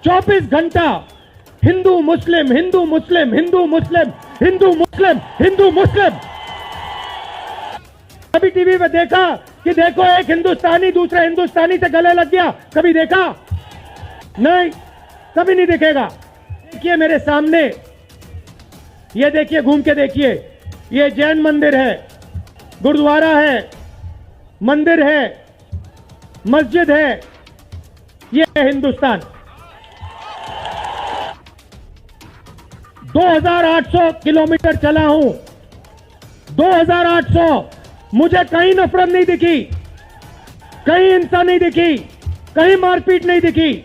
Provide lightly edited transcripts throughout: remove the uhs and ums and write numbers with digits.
चौबीस घंटा हिंदू मुस्लिम हिंदू मुस्लिम हिंदू मुस्लिम हिंदू मुस्लिम हिंदू मुस्लिम। कभी टीवी पे देखा कि देखो एक हिंदुस्तानी दूसरे हिंदुस्तानी से गले लग गया? कभी देखा? नहीं, कभी नहीं दिखेगा। देखिए मेरे सामने, ये देखिए, घूम के देखिए, ये जैन मंदिर है, गुरुद्वारा है, मंदिर है, मस्जिद है, ये है हिंदुस्तान। 2800 किलोमीटर चला हूं, 2800। मुझे कहीं नफरत नहीं दिखी, कहीं हिंसा नहीं दिखी, कहीं मारपीट नहीं दिखी।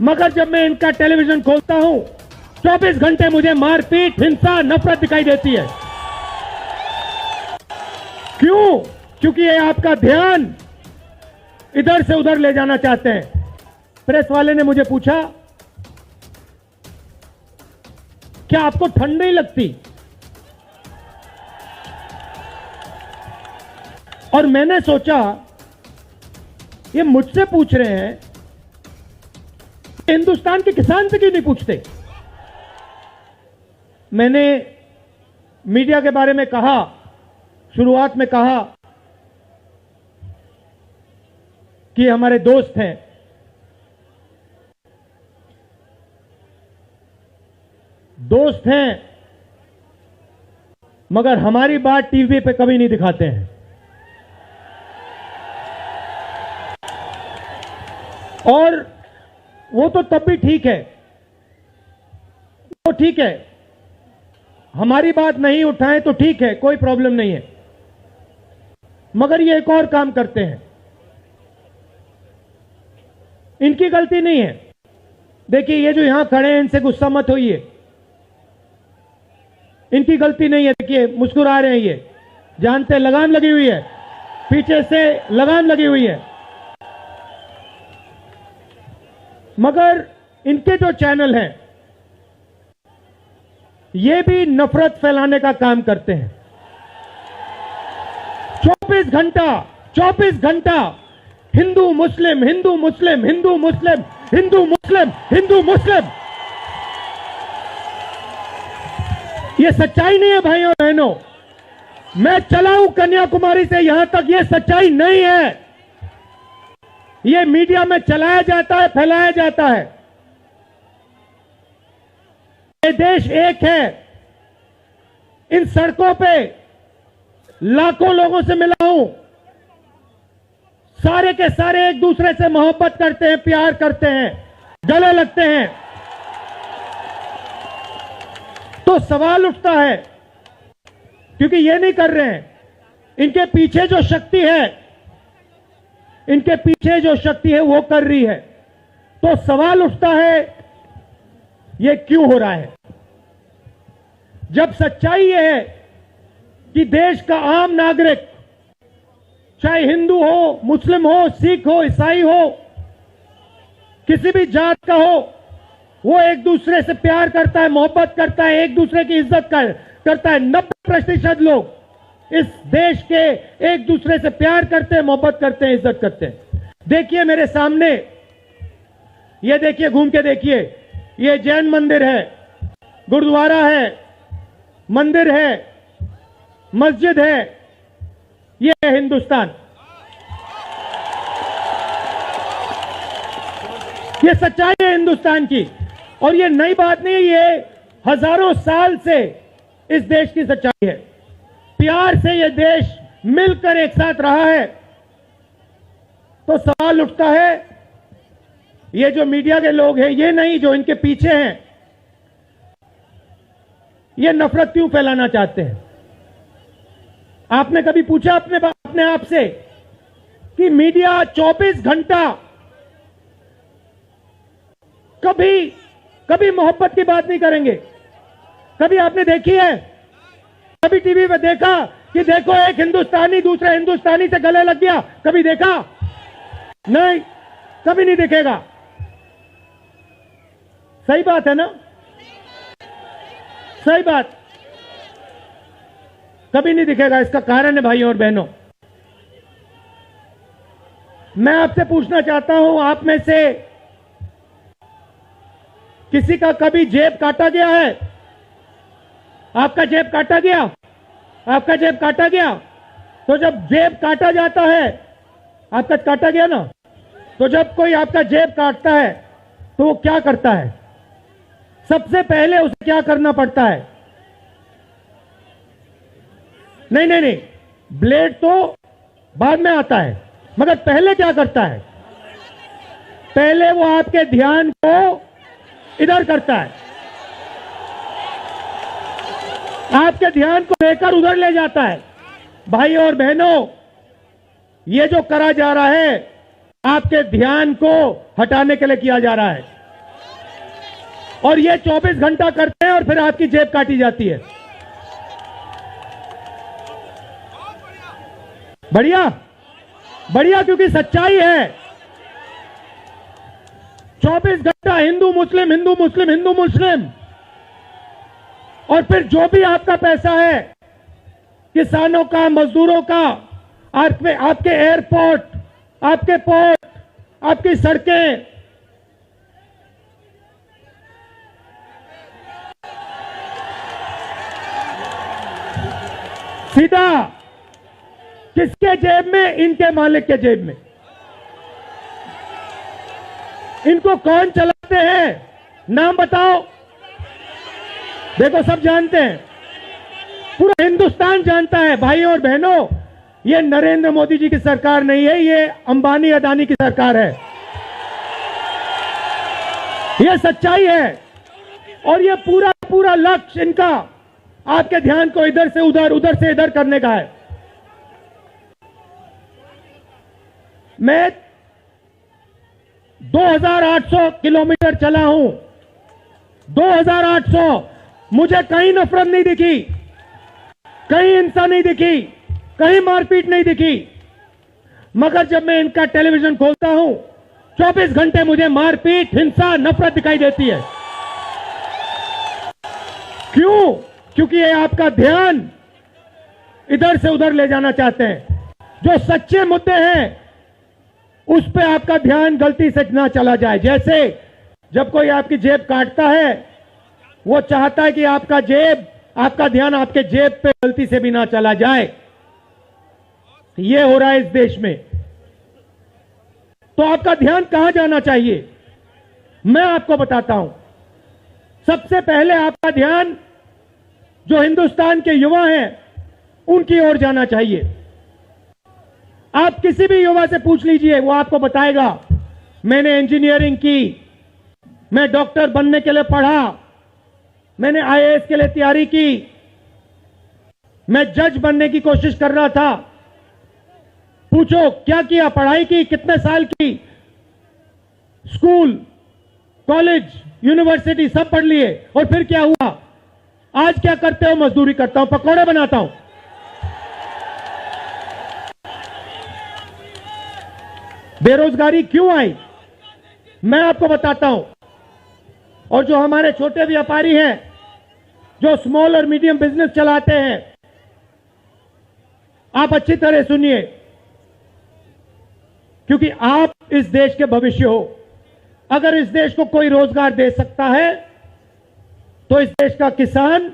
मगर जब मैं इनका टेलीविजन खोलता हूं, 24 घंटे मुझे मारपीट, हिंसा, नफरत दिखाई देती है। क्यों? क्योंकि ये आपका ध्यान इधर से उधर ले जाना चाहते हैं। प्रेस वाले ने मुझे पूछा, क्या आपको ठंड नहीं लगती? और मैंने सोचा, ये मुझसे पूछ रहे हैं, हिंदुस्तान के किसान से क्यों नहीं पूछते? मैंने मीडिया के बारे में कहा, शुरुआत में कहा कि हमारे दोस्त हैं। दोस्त हैं, मगर हमारी बात टीवी पे कभी नहीं दिखाते हैं। और वो तो तब भी ठीक है, वो ठीक है, हमारी बात नहीं उठाएं तो ठीक है, कोई प्रॉब्लम नहीं है। मगर ये एक और काम करते हैं, इनकी गलती नहीं है। देखिए, ये जो यहां खड़े हैं, इनसे गुस्सा मत होइए, इनकी गलती नहीं है। देखिए, मुस्कुरा रहे हैं, ये जानते, लगाम लगी हुई है, पीछे से लगाम लगी हुई है। मगर इनके जो चैनल हैं, ये भी नफरत फैलाने का काम करते हैं। 24 घंटा हिंदू मुस्लिम हिंदू मुस्लिम हिंदू मुस्लिम हिंदू मुस्लिम हिंदू मुस्लिम। ये सच्चाई नहीं है भाइयों और बहनों। मैं चला हूं कन्याकुमारी से यहां तक, ये सच्चाई नहीं है। ये मीडिया में चलाया जाता है, फैलाया जाता है। ये देश एक है। इन सड़कों पे लाखों लोगों से मिला हूं, सारे के सारे एक दूसरे से मोहब्बत करते हैं, प्यार करते हैं, गले लगते हैं। तो सवाल उठता है, क्योंकि ये नहीं कर रहे हैं, इनके पीछे जो शक्ति है, इनके पीछे जो शक्ति है वो कर रही है। तो सवाल उठता है, ये क्यों हो रहा है? जब सच्चाई ये है कि देश का आम नागरिक, चाहे हिंदू हो, मुस्लिम हो, सिख हो, ईसाई हो, किसी भी जात का हो, वो एक दूसरे से प्यार करता है, मोहब्बत करता है, एक दूसरे की इज्जत करता है। 90% लोग इस देश के एक दूसरे से प्यार करते हैं, मोहब्बत करते हैं, इज्जत करते हैं। देखिए मेरे सामने, ये देखिए, घूम के देखिए, ये जैन मंदिर है, गुरुद्वारा है, मंदिर है, मस्जिद है, ये है हिंदुस्तान। ये सच्चाई है हिंदुस्तान की, और ये नई बात नहीं है, ये हजारों साल से इस देश की सच्चाई है। प्यार से ये देश मिलकर एक साथ रहा है। तो सवाल उठता है, ये जो मीडिया के लोग हैं, ये नहीं, जो इनके पीछे हैं, ये नफरत क्यों फैलाना चाहते हैं? आपने कभी पूछा अपने आप से कि मीडिया 24 घंटा कभी मोहब्बत की बात नहीं करेंगे? कभी आपने देखी है? कभी टीवी पे देखा कि देखो एक हिंदुस्तानी दूसरे हिंदुस्तानी से गले लग गया? कभी देखा? नहीं, कभी नहीं दिखेगा। सही बात है ना? सही बात, कभी नहीं दिखेगा। इसका कारण है भाइयों और बहनों, मैं आपसे पूछना चाहता हूं, आप में से किसी का कभी जेब काटा गया है? आपका जेब काटा गया? आपका जेब काटा गया? तो जब जेब काटा जाता है, आपका काटा गया ना, तो जब कोई आपका जेब काटता है तो वो क्या करता है? सबसे पहले उसे क्या करना पड़ता है? नहीं नहीं नहीं, ब्लेड तो बाद में आता है, मगर पहले क्या करता है? पहले वो आपके ध्यान को इधर करता है, आपके ध्यान को लेकर उधर ले जाता है। भाई और बहनों, ये जो करा जा रहा है आपके ध्यान को हटाने के लिए किया जा रहा है, और ये 24 घंटा करते हैं और फिर आपकी जेब काटी जाती है। बढ़िया बढ़िया, क्योंकि सच्चाई है। 24 घंटा हिंदू मुस्लिम, हिंदू मुस्लिम, हिंदू मुस्लिम, और फिर जो भी आपका पैसा है, किसानों का, मजदूरों का, आपके एयरपोर्ट, आपके पोर्ट, आपकी सड़कें, सीधा किसके जेब में? इनके मालिक के जेब में। इनको कौन चलाते हैं? नाम बताओ। देखो, सब जानते हैं, पूरा हिंदुस्तान जानता है। भाइयों और बहनों, ये नरेंद्र मोदी जी की सरकार नहीं है, ये अंबानी अदानी की सरकार है। ये सच्चाई है, और ये पूरा पूरा लक्ष्य इनका आपके ध्यान को इधर से उधर, उधर से इधर करने का है। मैं 2800 किलोमीटर चला हूं, 2800, मुझे कहीं नफरत नहीं दिखी, कहीं हिंसा नहीं दिखी, कहीं मारपीट नहीं दिखी। मगर जब मैं इनका टेलीविजन खोलता हूं, 24 घंटे मुझे मारपीट, हिंसा, नफरत दिखाई देती है। क्यों? क्योंकि ये आपका ध्यान इधर से उधर ले जाना चाहते हैं। जो सच्चे मुद्दे हैं उस पे आपका ध्यान गलती से ना चला जाए। जैसे जब कोई आपकी जेब काटता है, वो चाहता है कि आपका ध्यान आपके जेब पे गलती से भी ना चला जाए। ये हो रहा है इस देश में। तो आपका ध्यान कहां जाना चाहिए? मैं आपको बताता हूं। सबसे पहले आपका ध्यान जो हिंदुस्तान के युवा हैं उनकी ओर जाना चाहिए। आप किसी भी युवा से पूछ लीजिए, वो आपको बताएगा, मैंने इंजीनियरिंग की, मैं डॉक्टर बनने के लिए पढ़ा, मैंने आईएएस के लिए तैयारी की, मैं जज बनने की कोशिश कर रहा था। पूछो क्या किया? पढ़ाई की, कितने साल की? स्कूल, कॉलेज, यूनिवर्सिटी सब पढ़ लिए, और फिर क्या हुआ? आज क्या करते हो? मजदूरी करता हूं, पकौड़े बनाता हूं। बेरोजगारी क्यों आई? मैं आपको बताता हूं। और जो हमारे छोटे व्यापारी हैं, जो स्मॉल और मीडियम बिजनेस चलाते हैं, आप अच्छी तरह सुनिए, क्योंकि आप इस देश के भविष्य हो। अगर इस देश को कोई रोजगार दे सकता है तो इस देश का किसान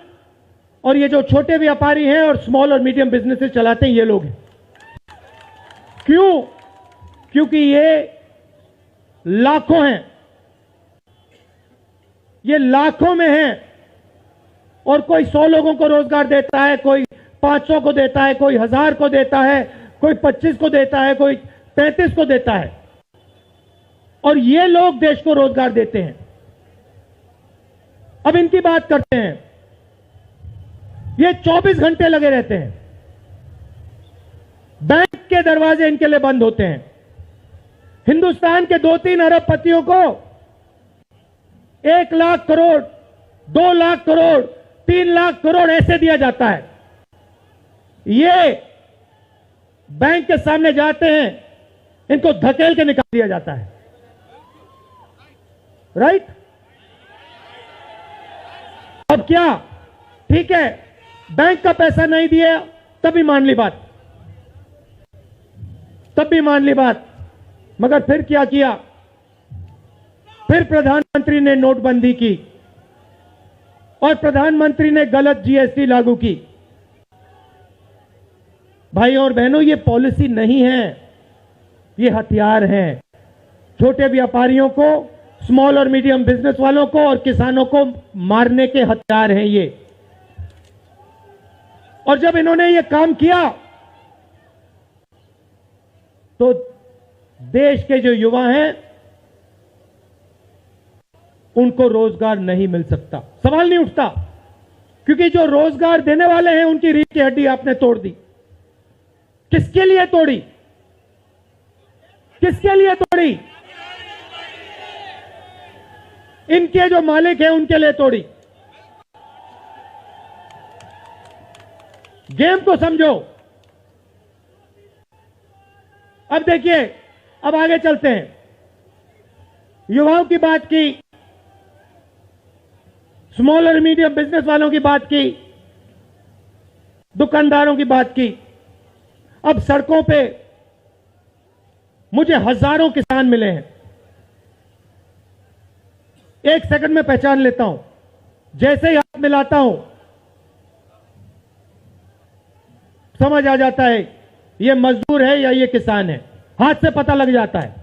और ये जो छोटे व्यापारी हैं और स्मॉल और मीडियम बिजनेसेस चलाते हैं, ये लोग हैं। क्यों? क्योंकि ये लाखों हैं, ये लाखों में हैं, और कोई 100 लोगों को रोजगार देता है, कोई 500 को देता है, कोई 1000 को देता है, कोई 25 को देता है, कोई 35 को देता है, और ये लोग देश को रोजगार देते हैं। अब इनकी बात करते हैं। ये 24 घंटे लगे रहते हैं, बैंक के दरवाजे इनके लिए बंद होते हैं। हिंदुस्तान के 2-3 अरबपतियों को 1 लाख करोड़, 2 लाख करोड़, 3 लाख करोड़ ऐसे दिया जाता है। ये बैंक के सामने जाते हैं, इनको धकेल के निकाल दिया जाता है। राइट? अब क्या? ठीक है, बैंक का पैसा नहीं दिया तभी मान ली बात, तब भी मान ली बात। मगर फिर क्या किया? फिर प्रधानमंत्री ने नोटबंदी की और प्रधानमंत्री ने गलत जीएसटी लागू की। भाइयों और बहनों, ये पॉलिसी नहीं है, ये हथियार हैं। छोटे व्यापारियों को, स्मॉल और मीडियम बिजनेस वालों को और किसानों को मारने के हथियार हैं ये। और जब इन्होंने ये काम किया तो देश के जो युवा हैं उनको रोजगार नहीं मिल सकता, सवाल नहीं उठता, क्योंकि जो रोजगार देने वाले हैं उनकी रीढ़ की हड्डी आपने तोड़ दी। किसके लिए तोड़ी? किसके लिए तोड़ी? इनके जो मालिक हैं उनके लिए तोड़ी। गेम को समझो। अब देखिए, अब आगे चलते हैं। युवाओं की बात की, स्मॉल और मीडियम बिजनेस वालों की बात की, दुकानदारों की बात की। अब सड़कों पे मुझे हजारों किसान मिले हैं। एक सेकंड में पहचान लेता हूं, जैसे ही हाथ मिलाता हूं समझ आ जाता है ये मजदूर है या ये किसान है। हाथ से पता लग जाता है,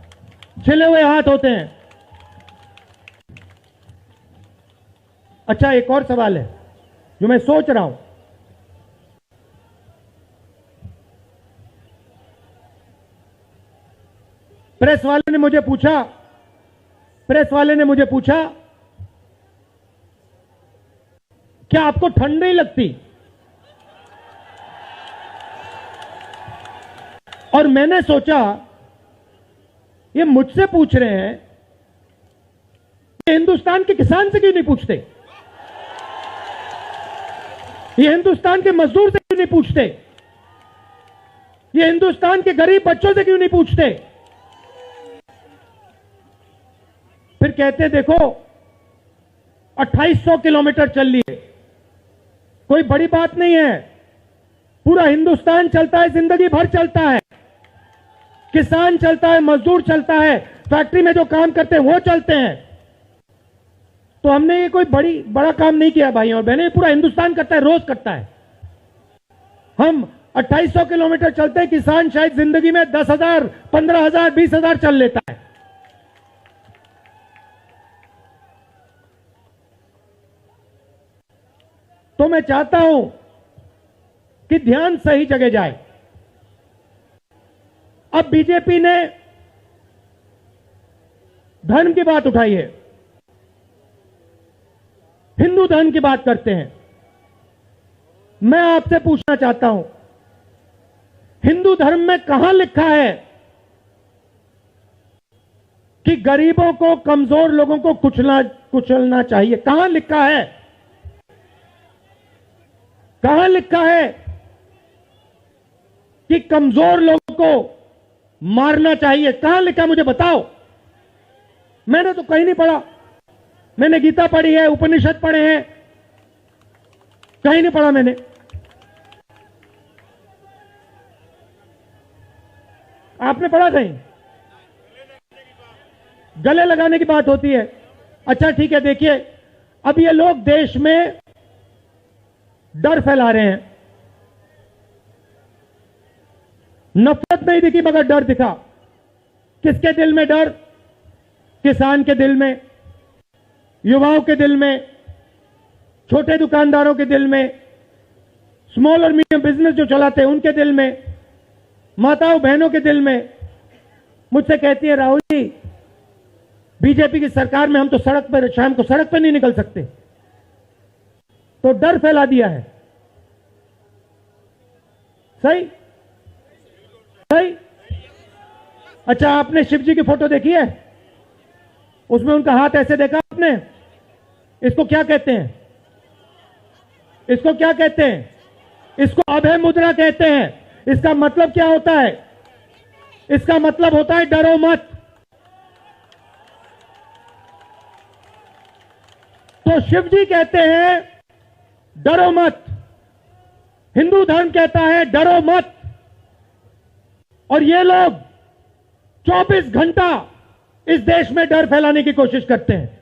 छिले हुए हाथ होते हैं। अच्छा, एक और सवाल है जो मैं सोच रहा हूं। प्रेस वाले ने मुझे पूछा क्या आपको ठंड नहीं लगती? और मैंने सोचा ये मुझसे पूछ रहे हैं, ये हिंदुस्तान के किसान से क्यों नहीं पूछते? ये हिंदुस्तान के मजदूर से क्यों नहीं पूछते? ये हिंदुस्तान के गरीब बच्चों से क्यों नहीं पूछते? फिर कहते देखो 2800 किलोमीटर चल लिए, कोई बड़ी बात नहीं है। पूरा हिंदुस्तान चलता है, जिंदगी भर चलता है। किसान चलता है, मजदूर चलता है, फैक्ट्री में जो काम करते हैं वो चलते हैं। तो हमने ये कोई बड़ा काम नहीं किया भाइयों और बहनें, पूरा हिंदुस्तान करता है, रोज करता है। हम 2800 किलोमीटर चलते हैं, किसान शायद जिंदगी में 10,000, 15,000, 20,000 चल लेता है। तो मैं चाहता हूं कि ध्यान सही जगह जाए। अब बीजेपी ने धर्म की बात उठाई है, हिंदू धर्म की बात करते हैं। मैं आपसे पूछना चाहता हूं, हिंदू धर्म में कहां लिखा है कि गरीबों को, कमजोर लोगों को कुचलना चाहिए? कहां लिखा है? कहां लिखा है कि कमजोर लोगों को मारना चाहिए? कहां लिखा है मुझे बताओ। मैंने तो कहीं नहीं पढ़ा। मैंने गीता पढ़ी है, उपनिषद पढ़े हैं, कहीं नहीं पढ़ा मैंने। आपने पढ़ा कहीं? गले लगाने की बात होती है। अच्छा ठीक है, देखिए अब ये लोग देश में डर फैला रहे हैं। नफरत नहीं दिखी मगर डर दिखा। किसके दिल में डर? किसान के दिल में, युवाओं के दिल में, छोटे दुकानदारों के दिल में, स्मॉल और मीडियम बिजनेस जो चलाते हैं उनके दिल में, माताओं बहनों के दिल में। मुझसे कहती है राहुल जी, बीजेपी की सरकार में हम तो सड़क पर, शाम को सड़क पर नहीं निकल सकते। तो डर फैला दिया है। सही सही। अच्छा, आपने शिव जी की फोटो देखी है? उसमें उनका हाथ ऐसे देखा आपने? इसको क्या कहते हैं? इसको क्या कहते हैं? इसको अभय मुद्रा कहते हैं। इसका मतलब क्या होता है? इसका मतलब होता है डरो मत। तो शिव जी कहते हैं डरो मत। हिंदू धर्म कहता है डरो मत। और ये लोग 24 घंटा इस देश में डर फैलाने की कोशिश करते हैं।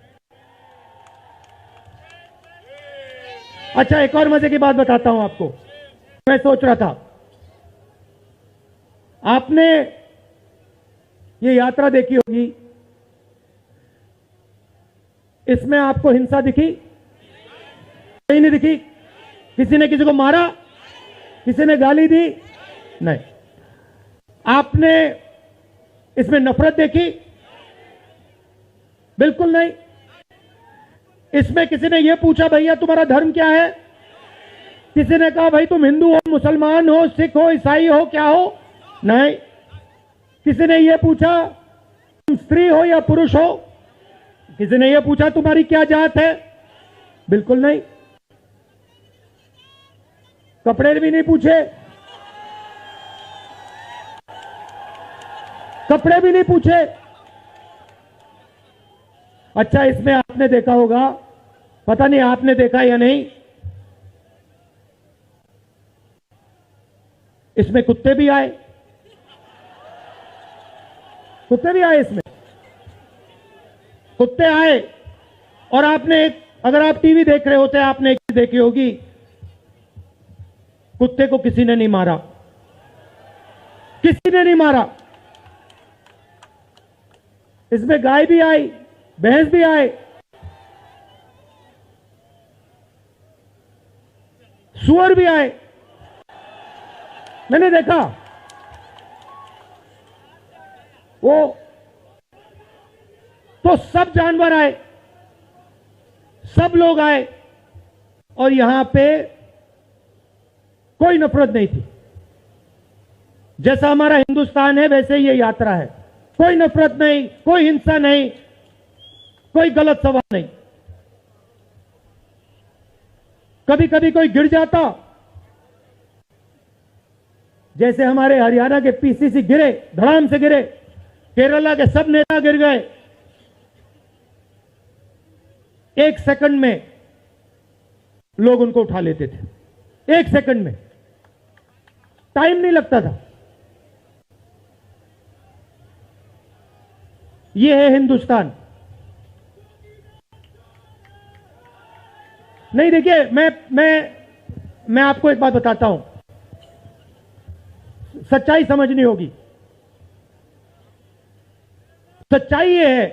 अच्छा, एक और मजे की बात बताता हूं आपको। मैं सोच रहा था, आपने ये यात्रा देखी होगी, इसमें आपको हिंसा दिखी? कहीं नहीं दिखी? किसी ने किसी को मारा? किसी ने गाली दी? नहीं। आपने इसमें नफरत देखी? बिल्कुल नहीं। इसमें किसी ने यह पूछा भैया तुम्हारा धर्म क्या है? किसी ने कहा भाई तुम हिंदू हो, मुसलमान हो, सिख हो, ईसाई हो, क्या हो? नहीं। किसी ने यह पूछा तुम स्त्री हो या पुरुष हो? किसी ने यह पूछा तुम्हारी क्या जात है? बिल्कुल नहीं। कपड़े भी नहीं पूछे, कपड़े भी नहीं पूछे। अच्छा, इसमें आपने देखा होगा, पता नहीं आपने देखा या नहीं, इसमें कुत्ते भी आए। कुत्ते भी आए इसमें, कुत्ते आए। और आपने अगर आप टीवी देख रहे होते आपने एक चीज देखी होगी, कुत्ते को किसी ने नहीं मारा, किसी ने नहीं मारा। इसमें गाय भी आई, भैंस भी आए, सुअर भी आए, मैंने देखा। वो तो सब जानवर आए, सब लोग आए, और यहां पे कोई नफरत नहीं थी। जैसा हमारा हिंदुस्तान है वैसे ये यात्रा है। कोई नफरत नहीं, कोई हिंसा नहीं, कोई गलत सवाल नहीं। कभी कभी कोई गिर जाता, जैसे हमारे हरियाणा के पीसीसी गिरे, धड़ाम से गिरे, केरला के सब नेता गिर गए, 1 सेकंड में लोग उनको उठा लेते थे। 1 सेकंड में, टाइम नहीं लगता था। यह है हिंदुस्तान। नहीं, देखिए, मैं आपको एक बात बताता हूं, सच्चाई समझनी होगी। सच्चाई यह है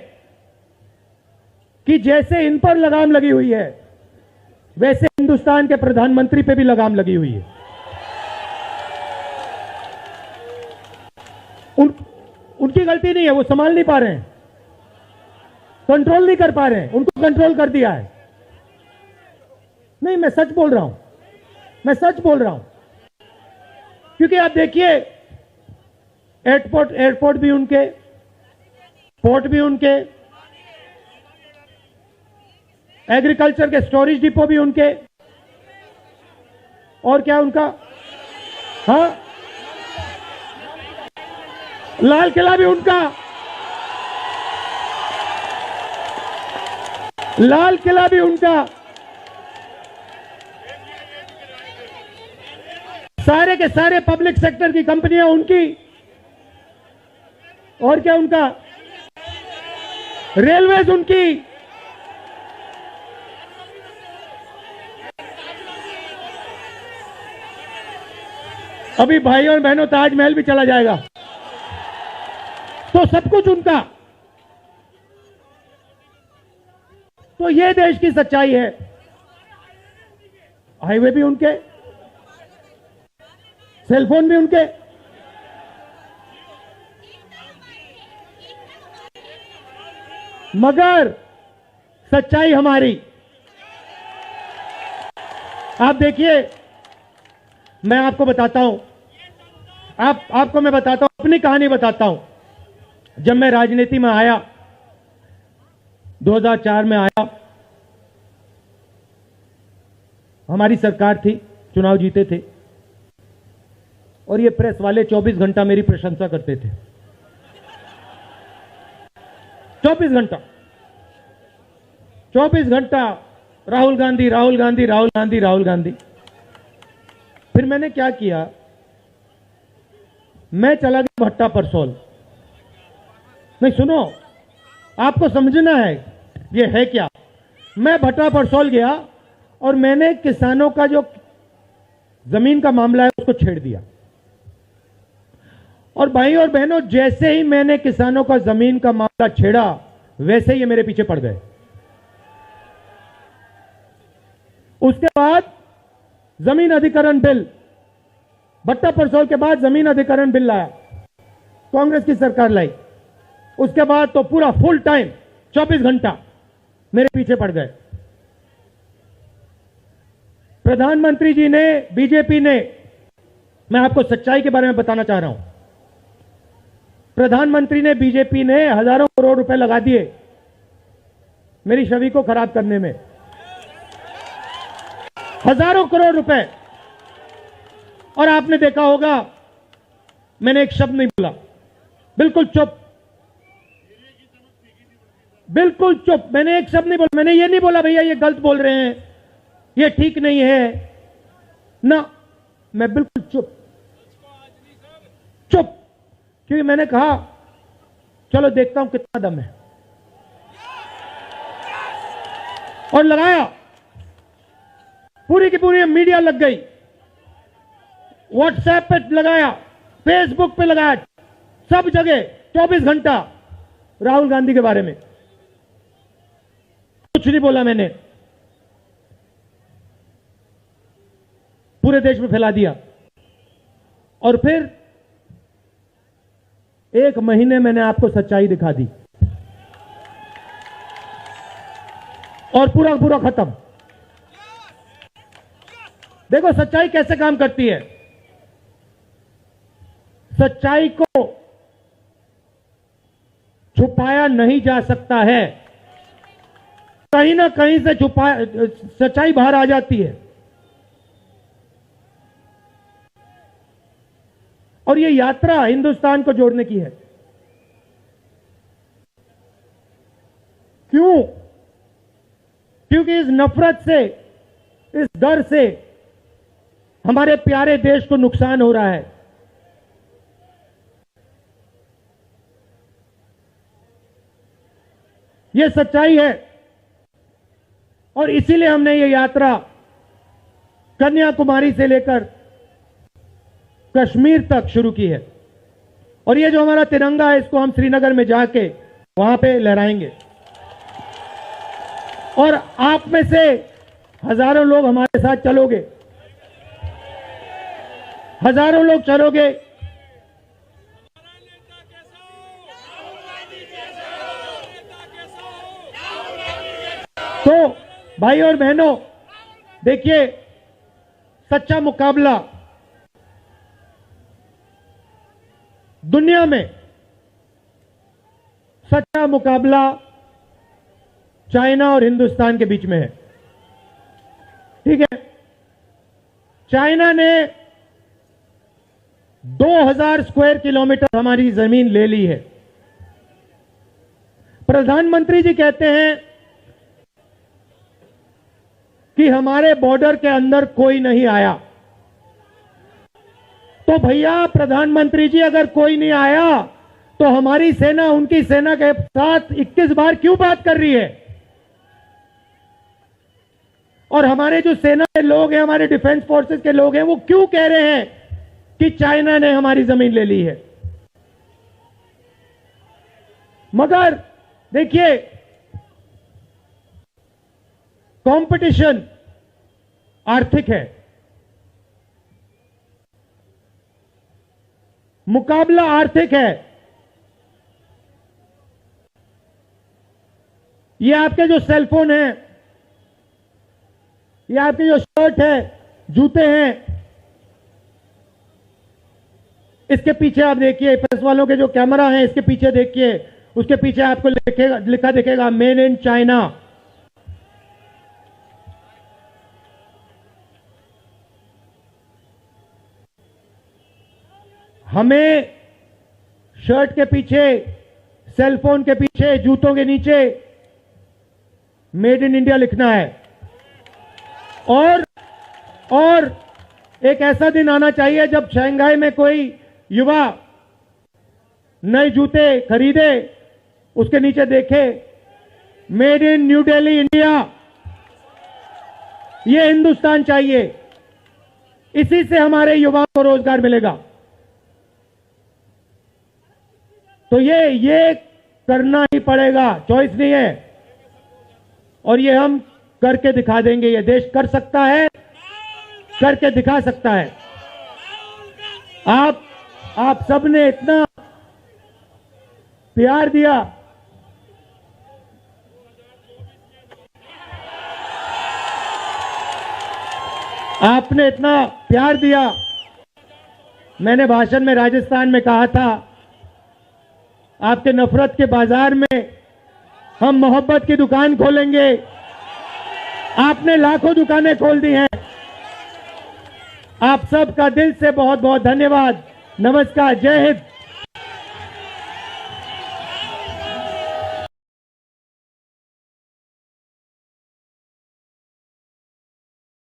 कि जैसे इन पर लगाम लगी हुई है, वैसे हिंदुस्तान के प्रधानमंत्री पे भी लगाम लगी हुई है। उनकी गलती नहीं है, वो संभाल नहीं पा रहे हैं, कंट्रोल नहीं कर पा रहे हैं, उनको कंट्रोल कर दिया है। नहीं, मैं सच बोल रहा हूं, मैं सच बोल रहा हूं। क्योंकि आप देखिए, एयरपोर्ट भी उनके, पोर्ट भी उनके, एग्रीकल्चर के स्टोरेज डिपो भी उनके, और क्या उनका, हाँ, लाल किला भी उनका, लाल किला भी उनका, सारे के सारे पब्लिक सेक्टर की कंपनियां उनकी, और क्या उनका, रेलवेज उनकी। अभी भाइयों और बहनों, ताजमहल भी चला जाएगा, तो सब कुछ उनका। तो ये देश की सच्चाई है। हाईवे भी उनके, सेलफोन भी उनके, मगर सच्चाई हमारी। आप देखिए, मैं आपको बताता हूं, आपको मैं बताता हूं, अपनी कहानी बताता हूं। जब मैं राजनीति में आया, 2004 में आया, हमारी सरकार थी, चुनाव जीते थे, और ये प्रेस वाले 24 घंटा मेरी प्रशंसा करते थे। 24 घंटा राहुल गांधी, राहुल गांधी, राहुल गांधी, राहुल गांधी। फिर मैंने क्या किया, मैं चला गया भट्टा परसोल। नहीं सुनो, आपको समझना है ये है क्या। मैं भट्टा परसोल गया और मैंने किसानों का जो जमीन का मामला है उसको छेड़ दिया। और भाई और बहनों, जैसे ही मैंने किसानों का जमीन का मामला छेड़ा वैसे ही ये मेरे पीछे पड़ गए। उसके बाद जमीन अधिकरण बिल, भट्टा परसोल के बाद जमीन अधिकरण बिल लाया, कांग्रेस की सरकार लाई। उसके बाद तो पूरा फुल टाइम 24 घंटा मेरे पीछे पड़ गए। प्रधानमंत्री जी ने, बीजेपी ने, मैं आपको सच्चाई के बारे में बताना चाह रहा हूं, प्रधानमंत्री ने, बीजेपी ने हजारों करोड़ रुपए लगा दिए मेरी छवि को खराब करने में। हजारों करोड़ रुपए। और आपने देखा होगा मैंने एक शब्द नहीं बोला, बिल्कुल चुप, बिल्कुल चुप। मैंने एक शब्द नहीं बोला। मैंने ये नहीं बोला भैया ये गलत बोल रहे हैं, ये ठीक नहीं है ना, मैं बिल्कुल चुप चुप। क्योंकि मैंने कहा चलो देखता हूं कितना दम है, और लगाया। पूरी की पूरी मीडिया लग गई, व्हाट्सएप पे लगाया, फेसबुक पे लगाया, सब जगह 24 घंटा राहुल गांधी के बारे में। कुछ नहीं बोला मैंने, पूरे देश में फैला दिया। और फिर एक महीने मैंने आपको सच्चाई दिखा दी और पूरा पूरा खत्म। देखो सच्चाई कैसे काम करती है। सच्चाई को छुपाया नहीं जा सकता है, कहीं ना कहीं से सच्चाई बाहर आ जाती है। और ये यात्रा हिंदुस्तान को जोड़ने की है। क्यों? क्योंकि इस नफरत से, इस डर से हमारे प्यारे देश को नुकसान हो रहा है। यह सच्चाई है और इसीलिए हमने ये यात्रा कन्याकुमारी से लेकर कश्मीर तक शुरू की है। और ये जो हमारा तिरंगा है इसको हम श्रीनगर में जाके वहां पे लहराएंगे। और आप में से हजारों लोग हमारे साथ चलोगे, हजारों लोग चलोगे। तो भाई और बहनों देखिए, सच्चा मुकाबला दुनिया में, सच्चा मुकाबला चाइना और हिंदुस्तान के बीच में है। ठीक है, चाइना ने 2000 स्क्वायर किलोमीटर हमारी जमीन ले ली है। प्रधानमंत्री जी कहते हैं कि हमारे बॉर्डर के अंदर कोई नहीं आया। तो भैया प्रधानमंत्री जी, अगर कोई नहीं आया तो हमारी सेना उनकी सेना के साथ 21 बार क्यों बात कर रही है? और हमारे जो सेना के लोग हैं, हमारे डिफेंस फोर्सेस के लोग हैं, वो क्यों कह रहे हैं कि चाइना ने हमारी जमीन ले ली है? मगर देखिए, कंपटीशन आर्थिक है, मुकाबला आर्थिक है। ये आपके जो सेलफोन है, ये आपके जो शर्ट है, जूते हैं, इसके पीछे आप देखिए, प्रेस वालों के जो कैमरा हैं इसके पीछे देखिए, उसके पीछे आपको लिखा दिखेगा मेड इन चाइना। हमें शर्ट के पीछे, सेलफोन के पीछे, जूतों के नीचे मेड इन इंडिया लिखना है। और एक ऐसा दिन आना चाहिए जब शंघाई में कोई युवा नए जूते खरीदे, उसके नीचे देखे made in new Delhi India. ये हिंदुस्तान चाहिए, इसी से हमारे युवाओं को रोजगार मिलेगा। तो ये करना ही पड़ेगा, चॉइस नहीं है। और ये हम करके दिखा देंगे। ये देश कर सकता है, करके दिखा सकता है। आप सबने इतना प्यार दिया, आपने इतना प्यार दिया। मैंने भाषण में राजस्थान में कहा था, आपके नफरत के बाजार में हम मोहब्बत की दुकान खोलेंगे। आपने लाखों दुकानें खोल दी हैं। आप सबका दिल से बहुत बहुत धन्यवाद। नमस्कार, जय हिंद।